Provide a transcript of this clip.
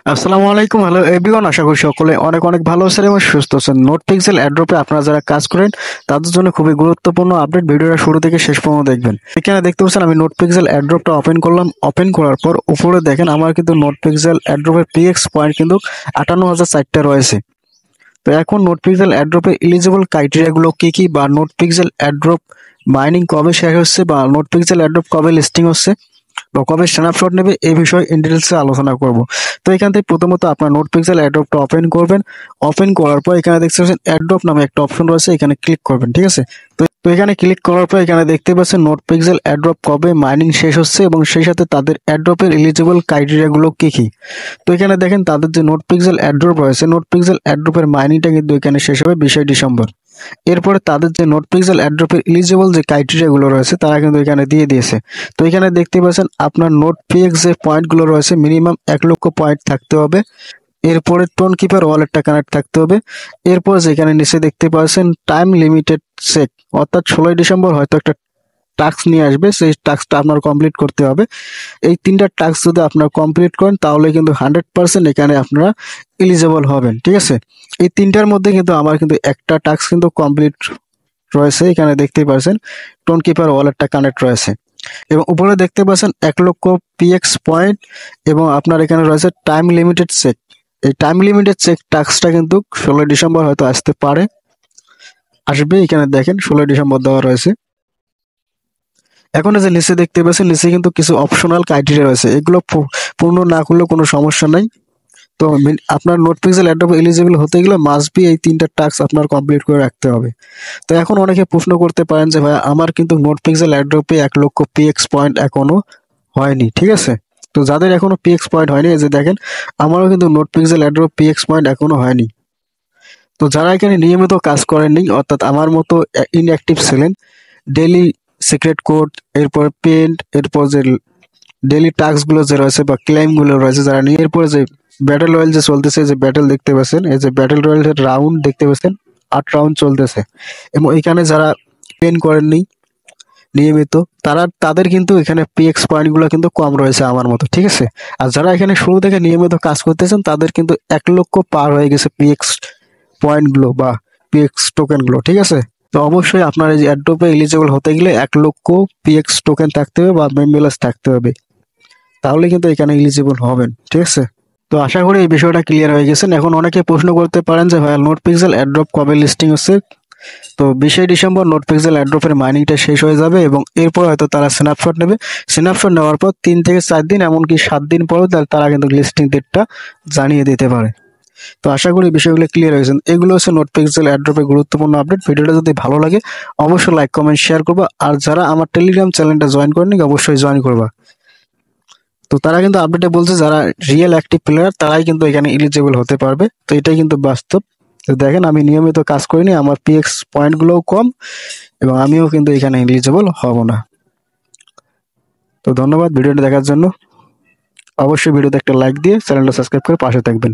আসসালামু আলাইকুম, hello everyone. আশা করি সকলে অনেক অনেক ভালো আছেন এবং সুস্থ আছেন। নোট পিক্সেল অ্যাড্রপে আপনারা যারা কাজ করেন তাদের জন্য খুবই গুরুত্বপূর্ণ আপডেট, ভিডিওটা শুরু থেকে শেষ পর্যন্ত দেখবেন। এখানে দেখতে পাচ্ছেন আমি নোট পিক্সেল অ্যাড্রপটা ওপেন করলাম। ওপেন করার পর উপরে দেখেন আমার কিন্তু নোট পিক্সেল অ্যাড্রপের পিএক্স পয়েন্ট কিন্তু 58,004টা রয়েছে। তো এখন নোট পিক্সেল অ্যাড্রপের এলিজিবল ক্রাইটেরিয়াগুলো কি কি, বা নোট পিক্সেল অ্যাড্রপ মাইনিং কবে শেষ হচ্ছে, বা নোট পিক্সেল অ্যাড্রপ কবে লিস্টিং হচ্ছে, বা কবে স্ন্যাপশট নেবে, এই বিষয়ে ইন ডিটেলসে আলোচনা করব। তো এখান থেকে প্রথমত আপনার নোট পিক্সেল অ্যাড্রপটা ওপেন করবেন। ওপেন করার পর এখানে দেখতে পাচ্ছেন অ্যাড্রপ নামে একটা অপশন রয়েছে, এখানে ক্লিক করবেন। ঠিক আছে, তো এখানে ক্লিক করার পর এখানে দেখতে পাচ্ছেন নোট পিক্সেল অ্যাড্রপ কবে মাইনিং শেষ হচ্ছে এবং সেই সাথে তাদের অ্যাড্রপের এলিজিবল ক্রাইটেরিয়াগুলো কি কি। তো এখানে দেখেন তাদের যে নোট পিক্সেল অ্যাড্রপ রয়েছে, নোট পিক্সেল অ্যাড্রপের মাইনিংটা কিন্তু এখানে শেষ হবে 20 ডিসেম্বর। এরপরে তাদের যে নোট পিক্সেল অ্যাড্রপের এলিজিবল যে ক্রাইটেরিয়াগুলো রয়েছে তারা কিন্তু এখানে দিয়ে দিয়েছে। তো এখানে দেখতে পাচ্ছেন আপনার নোট পিএক্স যে পয়েন্টগুলো রয়েছে মিনিমাম 1,00,000 পয়েন্ট থাকতে হবে। এরপরে টোন কিপার ওয়ালেটটা কানেক্ট থাকতে হবে। এরপর যেখানে নিচে দেখতে পাচ্ছেন টাইম লিমিটেড চেক, অর্থাৎ 16 ডিসেম্বর হয়তো একটা টাস্ক নিয়ে আসবে, সেই টাস্কটা আপনার কমপ্লিট করতে হবে। এই তিনটা টাস্ক যদি আপনার কমপ্লিট করেন তাহলে কিন্তু 100% এখানে আপনারা এলিজেবল হবেন। ঠিক আছে, এই তিনটার মধ্যে কিন্তু আমার কিন্তু একটা টাস্ক কিন্তু কমপ্লিট রয়েছে। এখানে দেখতেই পাচ্ছেন টোন কিপার ওয়ালেটটা কানেক্ট রয়েছে এবং উপরে দেখতে পাচ্ছেন 1,00,000 পিএক্স পয়েন্ট এবং আপনার এখানে রয়েছে টাইম লিমিটেড চেক। এই টাইম লিমিটেড চেক টাস্কটা কিন্তু 16 ডিসেম্বর হয়তো আসতে পারে, আসবে। এখানে দেখেন 16 ডিসেম্বর দেওয়া রয়েছে। এখন এই যে নিচে দেখতে পাচ্ছেন নিচে কিন্তু কিছু অপশনাল ক্রাইটেরিয়া রয়েছে, এগুলো পূর্ণ না করলেও কোনো সমস্যা নাই। তো আপনার নোট পিক্সেল অ্যাড্রপ এলিজিবল হতে গেলে মাস্ট বি এই তিনটা টাস্ক আপনার কমপ্লিট করে রাখতে হবে। তো এখন অনেকে প্রশ্ন করতে পারেন যে ভাই আমার কিন্তু নোট পিক্সেল অ্যাড্রপে 1,00,000 পিএক্স পয়েন্ট এখনো হয়নি। ঠিক আছে, তো যাদের এখনো পিএক্স পয়েন্ট হয়নি, এই যে দেখেন আমারও কিন্তু note pixel airdrop PX point এখনো হয়নি। তো যারা এখানে নিয়মিত কাজ করেননি, অর্থাৎ আমার মতো ইনঅ্যাক্টিভ ছিলেন, ডেইলি সিক্রেট কোড, এরপর পেন্ট, এরপর যে ডেইলি টাস্কগুলো যে রয়েছে বা ক্লেমগুলো রয়েছে যারা নিয়ে, এরপরে যে ব্যাটেল রয়্যাল যে চলতেছে, যে ব্যাটেল দেখতে পাচ্ছেন, এই যে ব্যাটেল রয়্যালের রাউন্ড দেখতে পাচ্ছেন 8 রাউন্ড চলতেছে এবং এখানে যারা পেন করেননি নিয়মিত তাদের কিন্তু এখানে পিএক্স পয়েন্টগুলো কিন্তু কম রয়েছে আমার মতো। ঠিক আছে, আর যারা এখানে শুরু থেকে নিয়মিত কাজ করতেছেন তাদের কিন্তু 1,00,000 পার হয়ে গেছে পিএক্স পয়েন্টগুলো বা পিএক্স টোকেনগুলো। ঠিক আছে, তো অবশ্যই আপনার এই যে অ্যাড্রপে এলিজিবল হতে গেলে 1,00,000 পিএক্স টোকেন থাকতে হবে বা মেমবেলাস থাকতে হবে, তাহলে কিন্তু এখানে এলিজিবল হবেন। ঠিক আছে, তো আশা করি এই বিষয়টা ক্লিয়ার হয়ে গেছেন। এখন অনেকে প্রশ্ন করতে পারেন যে ভাইয়া নোট পিক্সেল অ্যাড্রপ কবে লিস্টিং হচ্ছে। তো 20 ডিসেম্বর নোট পিক্সেল অ্যাড্রপের মাইনিংটা শেষ হয়ে যাবে এবং এরপর হয়তো তারা স্ন্যাপশট নেবে। স্ন্যাপশট নেওয়ার পর 3 থেকে 4 দিন, এমনকি 7 দিন পরেও তারা কিন্তু লিস্টিং ডেটটা জানিয়ে দিতে পারে। তো আশা করি বিষয়গুলো ক্লিয়ার হয়েছেন। এগুলো হচ্ছে নোট পিক্সেল অ্যাড্রপের গুরুত্বপূর্ণ আপডেট। ভিডিওটা যদি ভালো লাগে অবশ্যই লাইক কমেন্ট শেয়ার করবা, আর যারা আমার টেলিগ্রাম চ্যানেলটা জয়েন করেনি অবশ্যই জয়েন করবা। তো তারা কিন্তু আপডেটে বলছে যারা রিয়েল অ্যাক্টিভ প্লেয়ার তারাই কিন্তু এখানে এলিজিবল হতে পারবে। তো এটাই কিন্তু বাস্তব। তো দেখেন আমি নিয়মিত কাজ করিনি, আমার পিএক্স পয়েন্টগুলোও কম এবং আমিও কিন্তু এখানে এলিজিবল হব না। তো ধন্যবাদ ভিডিওটা দেখার জন্য। অবশ্যই ভিডিওতে একটা লাইক দিয়ে চ্যানেলটা সাবস্ক্রাইব করে পাশে থাকবেন।